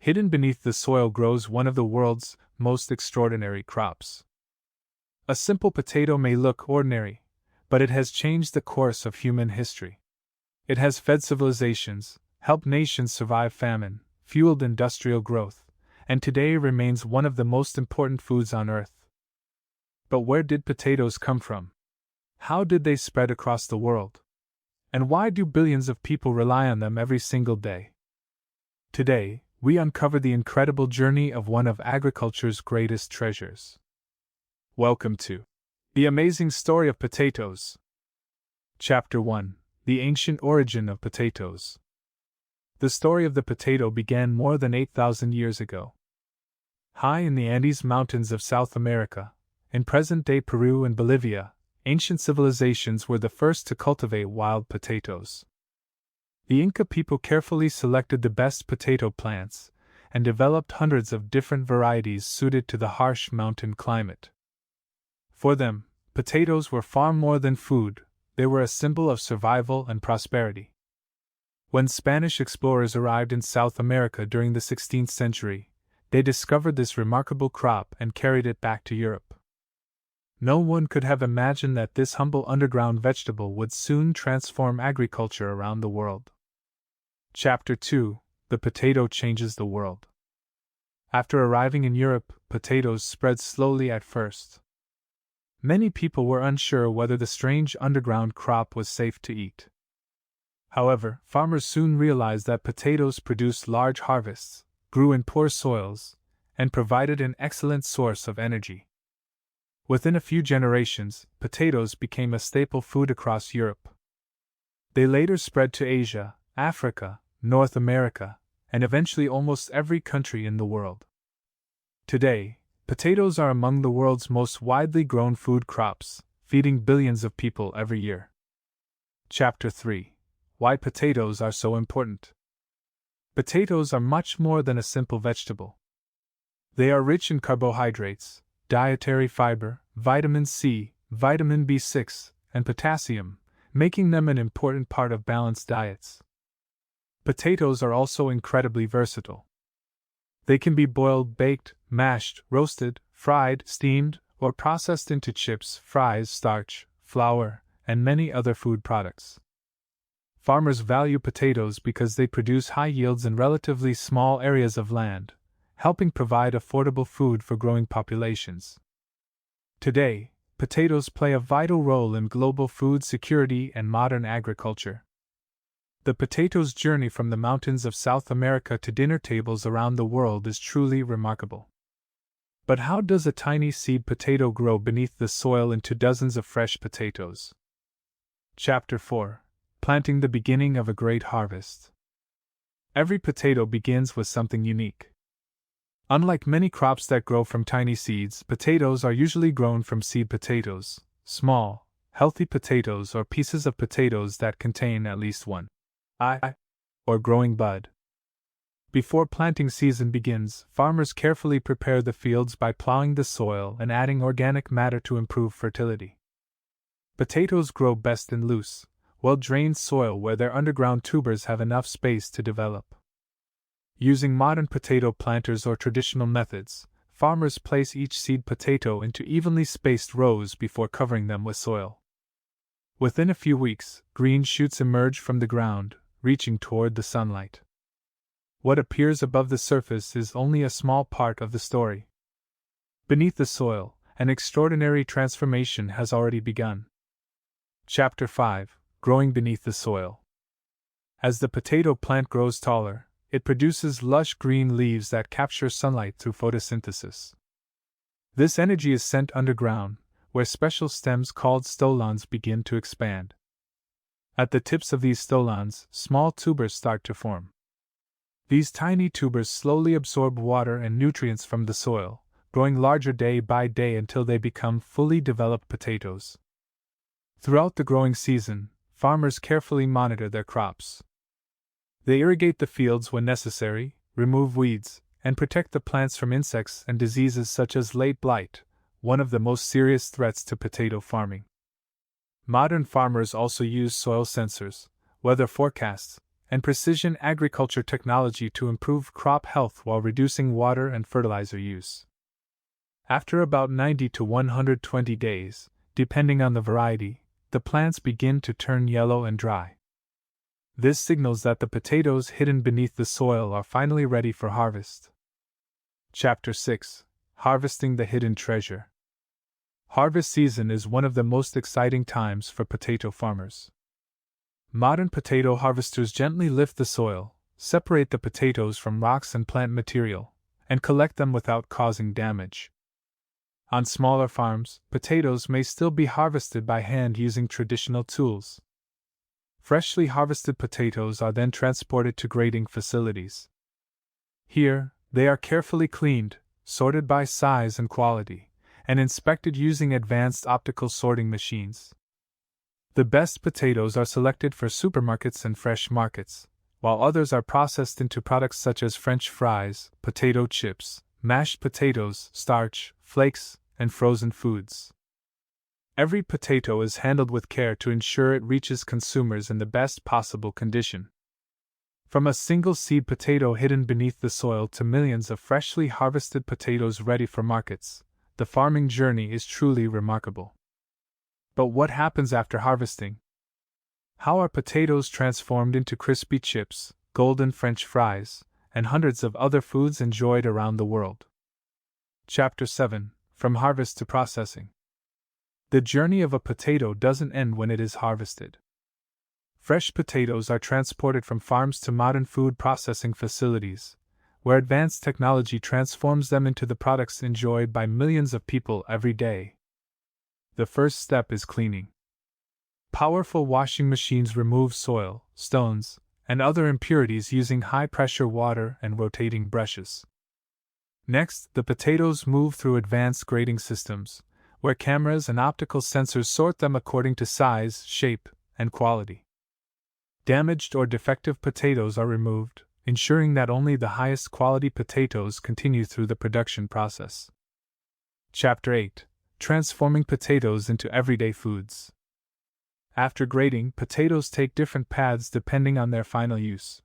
hidden beneath the soil grows one of the world's most extraordinary crops. A simple potato may look ordinary, but it has changed the course of human history. It has fed civilizations, helped nations survive famine, fueled industrial growth, and today remains one of the most important foods on earth. But where did potatoes come from? How did they spread across the world? And why do billions of people rely on them every single day? Today, we uncover the incredible journey of one of agriculture's greatest treasures. Welcome to The Amazing Story of Potatoes. Chapter 1: The Ancient Origin of Potatoes. The story of the potato began more than 8,000 years ago. High in the Andes Mountains of South America, in present-day Peru and Bolivia, ancient civilizations were the first to cultivate wild potatoes. The Inca people carefully selected the best potato plants and developed hundreds of different varieties suited to the harsh mountain climate. For them, potatoes were far more than food, they were a symbol of survival and prosperity. When Spanish explorers arrived in South America during the 16th century, they discovered this remarkable crop and carried it back to Europe. No one could have imagined that this humble underground vegetable would soon transform agriculture around the world. Chapter 2: The Potato Changes the World. After arriving in Europe, potatoes spread slowly at first. Many people were unsure whether the strange underground crop was safe to eat. However, farmers soon realized that potatoes produced large harvests, grew in poor soils, and provided an excellent source of energy. Within a few generations, potatoes became a staple food across Europe. They later spread to Asia, Africa, North America, and eventually almost every country in the world. Today, potatoes are among the world's most widely grown food crops, feeding billions of people every year. Chapter 3: Why potatoes are so important. Potatoes are much more than a simple vegetable. They are rich in carbohydrates, dietary fiber, vitamin C, vitamin B6, and potassium, making them an important part of balanced diets. Potatoes are also incredibly versatile. They can be boiled, baked, mashed, roasted, fried, steamed, or processed into chips, fries, starch, flour, and many other food products. Farmers value potatoes because they produce high yields in relatively small areas of land, helping provide affordable food for growing populations. Today, potatoes play a vital role in global food security and modern agriculture. The potato's journey from the mountains of South America to dinner tables around the world is truly remarkable. But how does a tiny seed potato grow beneath the soil into dozens of fresh potatoes? Chapter 4: Planting the Beginning of a Great Harvest. Every potato begins with something unique. Unlike many crops that grow from tiny seeds, potatoes are usually grown from seed potatoes, small, healthy potatoes or pieces of potatoes that contain at least one eye or growing bud. Before planting season begins, farmers carefully prepare the fields by plowing the soil and adding organic matter to improve fertility. Potatoes grow best in loose, well-drained soil where their underground tubers have enough space to develop. Using modern potato planters or traditional methods, farmers place each seed potato into evenly spaced rows before covering them with soil. Within a few weeks, green shoots emerge from the ground, reaching toward the sunlight. What appears above the surface is only a small part of the story. Beneath the soil, an extraordinary transformation has already begun. Chapter 5: Growing Beneath the Soil. As the potato plant grows taller, it produces lush green leaves that capture sunlight through photosynthesis. This energy is sent underground, where special stems called stolons begin to expand. At the tips of these stolons, small tubers start to form. These tiny tubers slowly absorb water and nutrients from the soil, growing larger day by day until they become fully developed potatoes. Throughout the growing season, farmers carefully monitor their crops. They irrigate the fields when necessary, remove weeds, and protect the plants from insects and diseases such as late blight, one of the most serious threats to potato farming. Modern farmers also use soil sensors, weather forecasts, and precision agriculture technology to improve crop health while reducing water and fertilizer use. After about 90 to 120 days, depending on the variety, the plants begin to turn yellow and dry. This signals that the potatoes hidden beneath the soil are finally ready for harvest. Chapter 6: Harvesting the Hidden Treasure. Harvest season is one of the most exciting times for potato farmers. Modern potato harvesters gently lift the soil, separate the potatoes from rocks and plant material, and collect them without causing damage. On smaller farms, potatoes may still be harvested by hand using traditional tools. Freshly harvested potatoes are then transported to grading facilities. Here, they are carefully cleaned, sorted by size and quality, and inspected using advanced optical sorting machines. The best potatoes are selected for supermarkets and fresh markets, while others are processed into products such as French fries, potato chips, mashed potatoes, starch, flakes, and frozen foods. Every potato is handled with care to ensure it reaches consumers in the best possible condition. From a single seed potato hidden beneath the soil to millions of freshly harvested potatoes ready for markets, the farming journey is truly remarkable. But what happens after harvesting? How are potatoes transformed into crispy chips, golden French fries, and hundreds of other foods enjoyed around the world? Chapter 7: From Harvest to Processing. The journey of a potato doesn't end when it is harvested. Fresh potatoes are transported from farms to modern food processing facilities, where advanced technology transforms them into the products enjoyed by millions of people every day. The first step is cleaning. Powerful washing machines remove soil, stones, and other impurities using high-pressure water and rotating brushes. Next, the potatoes move through advanced grading systems, where cameras and optical sensors sort them according to size, shape, and quality. Damaged or defective potatoes are removed, ensuring that only the highest quality potatoes continue through the production process. Chapter 8: Transforming potatoes into everyday foods. After grading, potatoes take different paths depending on their final use.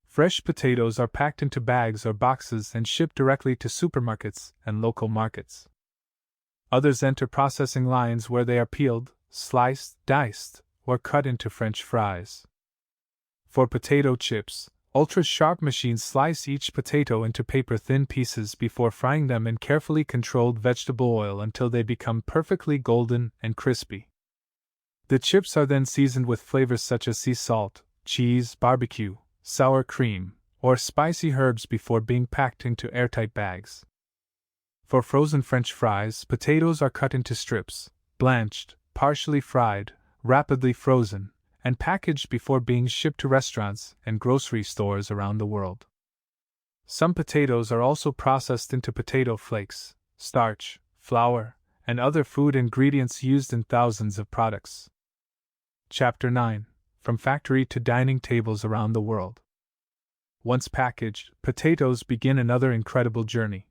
Fresh potatoes are packed into bags or boxes and shipped directly to supermarkets and local markets. Others enter processing lines where they are peeled, sliced, diced, or cut into French fries. For potato chips, ultra-sharp machines slice each potato into paper-thin pieces before frying them in carefully controlled vegetable oil until they become perfectly golden and crispy. The chips are then seasoned with flavors such as sea salt, cheese, barbecue, sour cream, or spicy herbs before being packed into airtight bags. For frozen French fries, potatoes are cut into strips, blanched, partially fried, rapidly frozen, and packaged before being shipped to restaurants and grocery stores around the world. Some potatoes are also processed into potato flakes, starch, flour, and other food ingredients used in thousands of products. Chapter 9: From Factory to Dining Tables Around the World. Once packaged, potatoes begin another incredible journey.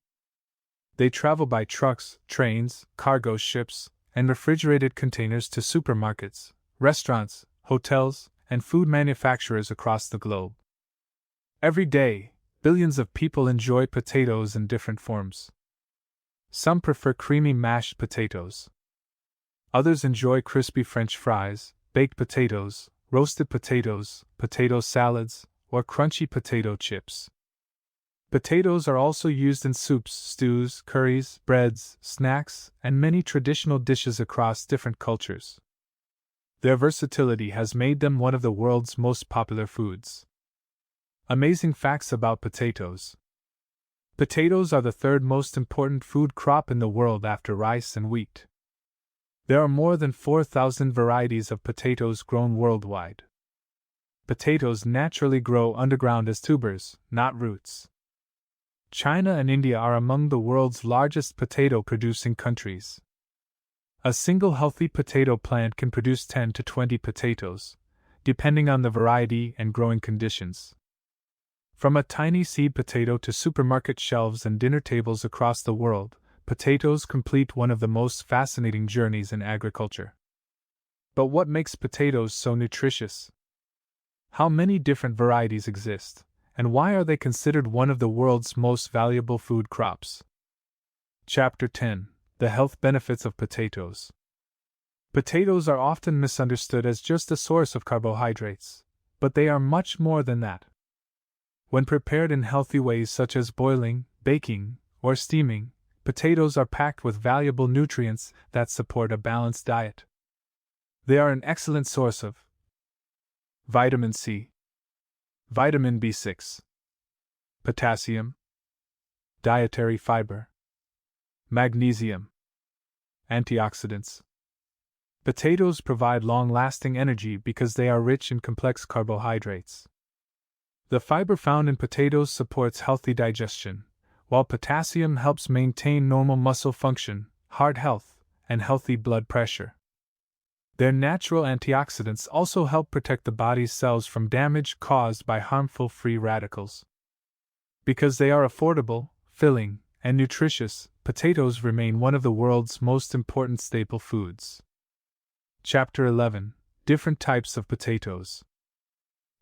They travel by trucks, trains, cargo ships, and refrigerated containers to supermarkets, restaurants, hotels, and food manufacturers across the globe. Every day, billions of people enjoy potatoes in different forms. Some prefer creamy mashed potatoes. Others enjoy crispy French fries, baked potatoes, roasted potatoes, potato salads, or crunchy potato chips. Potatoes are also used in soups, stews, curries, breads, snacks, and many traditional dishes across different cultures. Their versatility has made them one of the world's most popular foods. Amazing facts about potatoes. Potatoes are the third most important food crop in the world after rice and wheat. There are more than 4,000 varieties of potatoes grown worldwide. Potatoes naturally grow underground as tubers, not roots. China and India are among the world's largest potato-producing countries. A single healthy potato plant can produce 10 to 20 potatoes, depending on the variety and growing conditions. From a tiny seed potato to supermarket shelves and dinner tables across the world, potatoes complete one of the most fascinating journeys in agriculture. But what makes potatoes so nutritious? How many different varieties exist, and why are they considered one of the world's most valuable food crops? Chapter 10: The Health Benefits of Potatoes. Potatoes are often misunderstood as just a source of carbohydrates, but they are much more than that. When prepared in healthy ways such as boiling, baking, or steaming, potatoes are packed with valuable nutrients that support a balanced diet. They are an excellent source of vitamin C, vitamin B6, potassium, dietary fiber, magnesium, antioxidants. Potatoes provide long-lasting energy because they are rich in complex carbohydrates. The fiber found in potatoes supports healthy digestion, while potassium helps maintain normal muscle function, heart health, and healthy blood pressure. Their natural antioxidants also help protect the body's cells from damage caused by harmful free radicals. Because they are affordable, filling, and nutritious, potatoes remain one of the world's most important staple foods. Chapter 11: Different Types of Potatoes.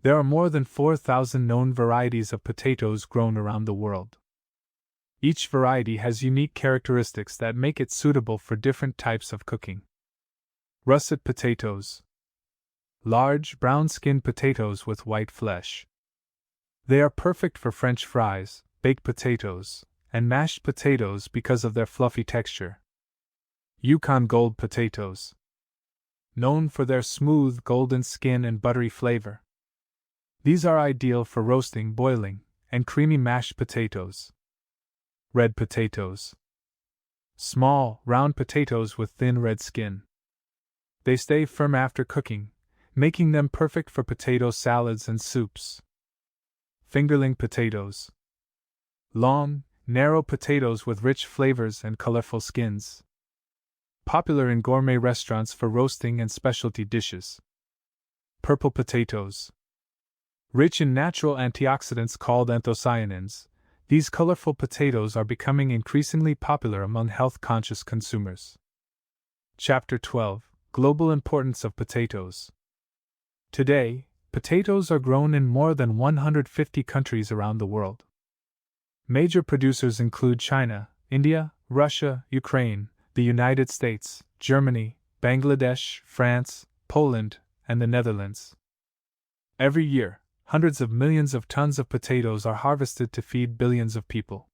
There are more than 4,000 known varieties of potatoes grown around the world. Each variety has unique characteristics that make it suitable for different types of cooking. Russet potatoes. Large, brown-skinned potatoes with white flesh. They are perfect for French fries, baked potatoes, and mashed potatoes because of their fluffy texture. Yukon Gold potatoes. Known for their smooth, golden skin and buttery flavor. These are ideal for roasting, boiling, and creamy mashed potatoes. Red potatoes. Small, round potatoes with thin red skin. They stay firm after cooking, making them perfect for potato salads and soups. Fingerling potatoes. Long, narrow potatoes with rich flavors and colorful skins. Popular in gourmet restaurants for roasting and specialty dishes. Purple potatoes. Rich in natural antioxidants called anthocyanins, these colorful potatoes are becoming increasingly popular among health-conscious consumers. Chapter 12: Global Importance of Potatoes. Today, potatoes are grown in more than 150 countries around the world. Major producers include China, India, Russia, Ukraine, the United States, Germany, Bangladesh, France, Poland, and the Netherlands. Every year, hundreds of millions of tons of potatoes are harvested to feed billions of people.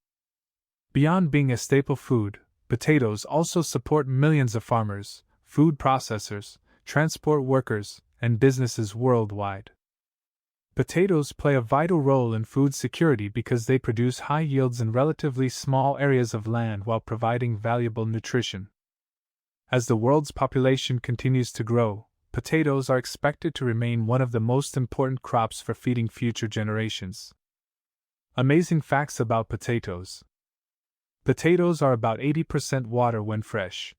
Beyond being a staple food, potatoes also support millions of farmers, food processors, transport workers, and businesses worldwide. Potatoes play a vital role in food security because they produce high yields in relatively small areas of land while providing valuable nutrition. As the world's population continues to grow, potatoes are expected to remain one of the most important crops for feeding future generations. Amazing facts about potatoes. Potatoes are about 80% water when fresh.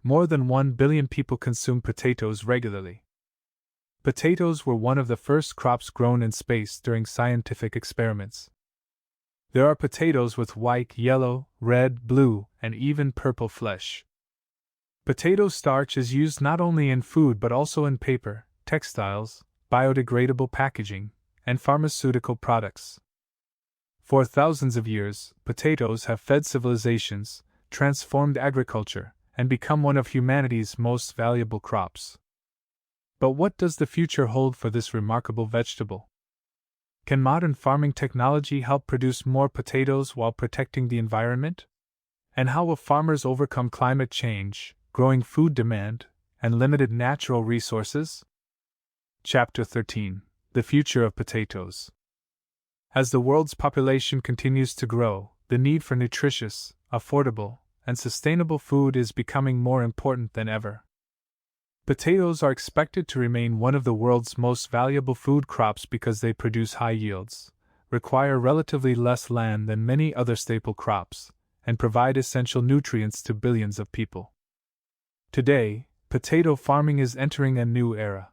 More than 1 billion people consume potatoes regularly. Potatoes were one of the first crops grown in space during scientific experiments. There are potatoes with white, yellow, red, blue, and even purple flesh. Potato starch is used not only in food but also in paper, textiles, biodegradable packaging, and pharmaceutical products. For thousands of years, potatoes have fed civilizations, transformed agriculture, and become one of humanity's most valuable crops. But what does the future hold for this remarkable vegetable? Can modern farming technology help produce more potatoes while protecting the environment? And how will farmers overcome climate change, growing food demand, and limited natural resources? Chapter 13: The Future of Potatoes. As the world's population continues to grow, the need for nutritious, affordable, and sustainable food is becoming more important than ever. Potatoes are expected to remain one of the world's most valuable food crops because they produce high yields, require relatively less land than many other staple crops, and provide essential nutrients to billions of people. Today, potato farming is entering a new era.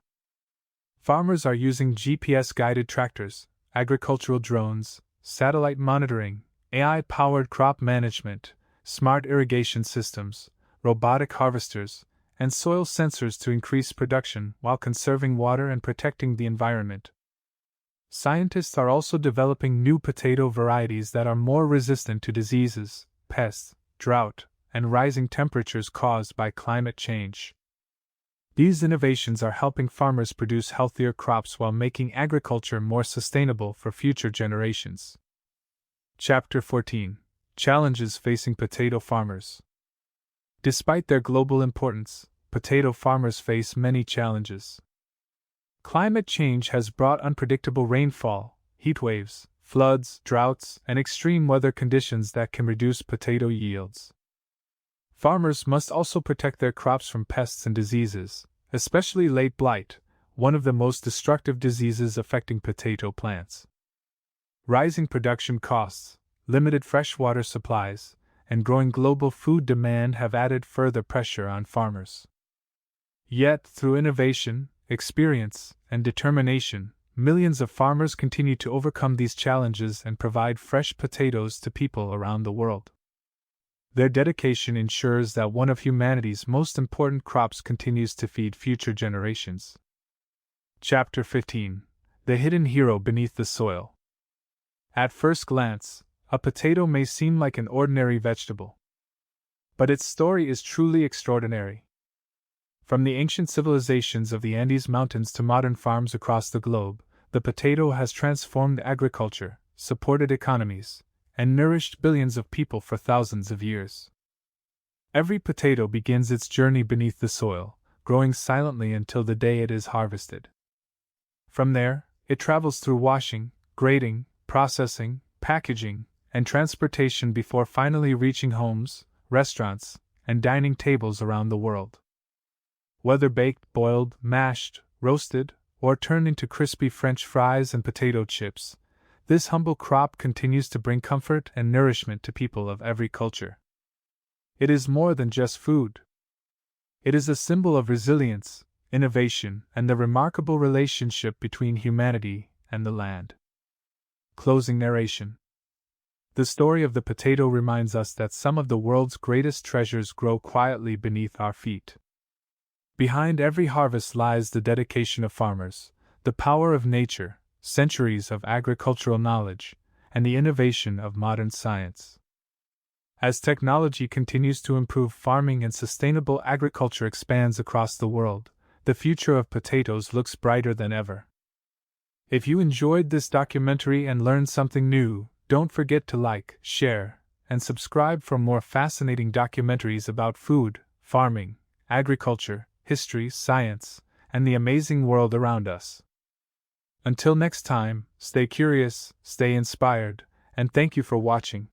Farmers are using GPS-guided tractors, agricultural drones, satellite monitoring, AI-powered crop management, smart irrigation systems, robotic harvesters, and soil sensors to increase production while conserving water and protecting the environment. Scientists are also developing new potato varieties that are more resistant to diseases, pests, drought, and rising temperatures caused by climate change. These innovations are helping farmers produce healthier crops while making agriculture more sustainable for future generations. Chapter 14: Challenges Facing Potato Farmers. Despite their global importance, potato farmers face many challenges. Climate change has brought unpredictable rainfall, heat waves, floods, droughts, and extreme weather conditions that can reduce potato yields. Farmers must also protect their crops from pests and diseases, especially late blight, one of the most destructive diseases affecting potato plants. Rising production costs, limited freshwater supplies, and growing global food demand have added further pressure on farmers. Yet, through innovation, experience, and determination, millions of farmers continue to overcome these challenges and provide fresh potatoes to people around the world. Their dedication ensures that one of humanity's most important crops continues to feed future generations. Chapter 15: The Hidden Hero Beneath the Soil. At first glance, a potato may seem like an ordinary vegetable. But its story is truly extraordinary. From the ancient civilizations of the Andes Mountains to modern farms across the globe, the potato has transformed agriculture, supported economies, and nourished billions of people for thousands of years. Every potato begins its journey beneath the soil, growing silently until the day it is harvested. From there, it travels through washing, grading, processing, packaging, and transportation before finally reaching homes, restaurants, and dining tables around the world. Whether baked, boiled, mashed, roasted, or turned into crispy French fries and potato chips, this humble crop continues to bring comfort and nourishment to people of every culture. It is more than just food. It is a symbol of resilience, innovation, and the remarkable relationship between humanity and the land. Closing narration. The story of the potato reminds us that some of the world's greatest treasures grow quietly beneath our feet. Behind every harvest lies the dedication of farmers, the power of nature, centuries of agricultural knowledge, and the innovation of modern science. As technology continues to improve farming and sustainable agriculture expands across the world, the future of potatoes looks brighter than ever. If you enjoyed this documentary and learned something new, don't forget to like, share, and subscribe for more fascinating documentaries about food, farming, agriculture, history, science, and the amazing world around us. Until next time, stay curious, stay inspired, and thank you for watching.